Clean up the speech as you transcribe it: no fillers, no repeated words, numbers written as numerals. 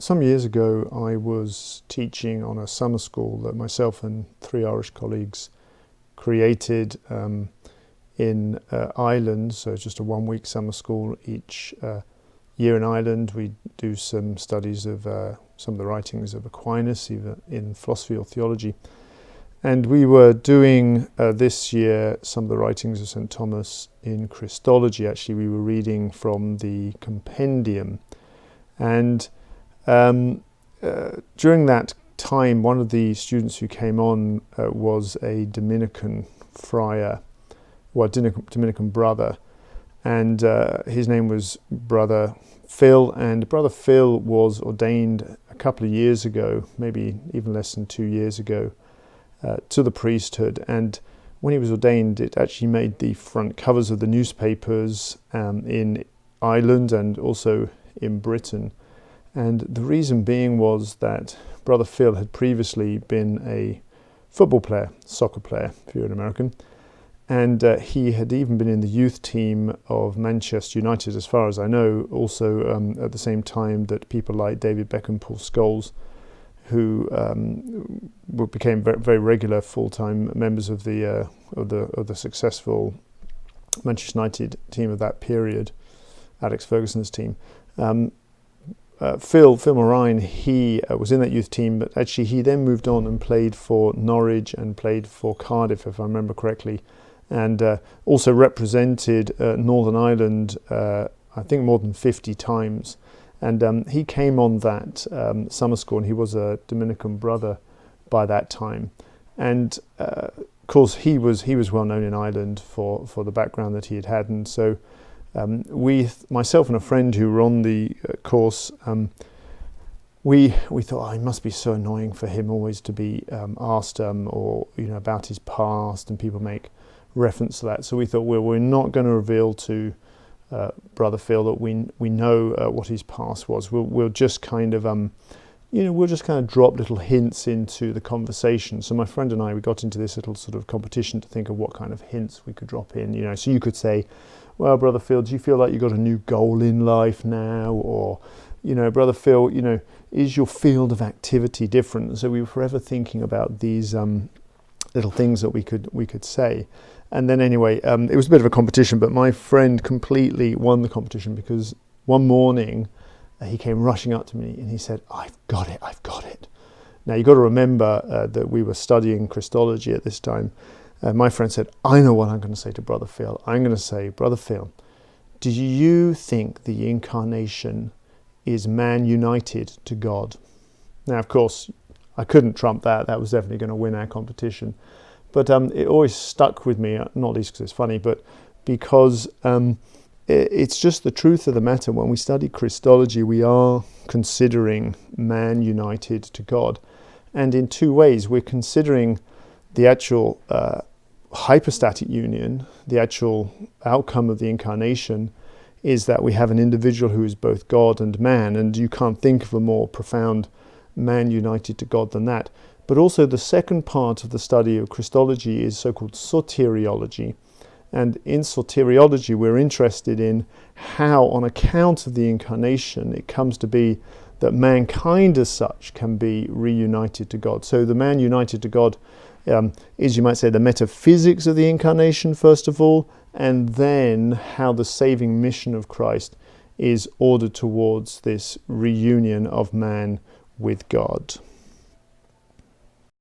Some years ago, I was teaching on a summer school that myself and 3 Irish colleagues created in Ireland. So it's just a 1-week summer school each year in Ireland. We do some studies of some of the writings of Aquinas, either in philosophy or theology. And we were doing this year some of the writings of St. Thomas in Christology. Actually, we were reading from the compendium. And during that time, one of the students who came on was a Dominican friar, or Dominican brother, and his name was Brother Phil. And Brother Phil was ordained a couple of years ago, maybe even less than 2 years ago, to the priesthood. And when he was ordained, it actually made the front covers of the newspapers in Ireland and also in Britain. And the reason being was that Brother Phil had previously been a football player, soccer player, if you're an American, and he had even been in the youth team of Manchester United, as far as I know, also at the same time that people like David Beckham, Paul Scholes, who became very, very regular full-time members of the successful Manchester United team of that period, Alex Ferguson's team. Phil Morine, he was in that youth team, but actually he then moved on and played for Norwich and played for Cardiff, if I remember correctly, and also represented Northern Ireland, I think more than 50 times. And he came on that summer school, and he was a Dominican brother by that time. And of course, he was well known in Ireland for the background that he had had, and so. Myself and a friend who were on the course, we thought, it must be so annoying for him always to be asked about his past, and people make reference to that. So we thought, well, we're not going to reveal to Brother Phil that we know what his past was. We'll just kind of drop little hints into the conversation. So my friend and I, we got into this little sort of competition to think of what kind of hints we could drop in. So you could say, well, Brother Phil, do you feel like you've got a new goal in life now? Or, Brother Phil, is your field of activity different? And so we were forever thinking about these little things that we could say. And then anyway, it was a bit of a competition, but my friend completely won the competition because one morning he came rushing up to me and he said, I've got it. Now, you've got to remember that we were studying Christology at this time. My friend said, I know what I'm going to say to Brother Phil. I'm going to say, Brother Phil, do you think the incarnation is man united to God? Now, of course, I couldn't trump that. That was definitely going to win our competition. But it always stuck with me, not least because it's funny, but because it's just the truth of the matter. When we study Christology, we are considering man united to God. And in two ways, we're considering the actual hypostatic union, the actual outcome of the incarnation, is that we have an individual who is both God and man, and you can't think of a more profound man united to God than that. But also the second part of the study of Christology is so-called soteriology. And in soteriology, we're interested in how, on account of the incarnation, it comes to be that mankind as such can be reunited to God. So the man united to God is, you might say, the metaphysics of the incarnation, first of all, and then how the saving mission of Christ is ordered towards this reunion of man with God.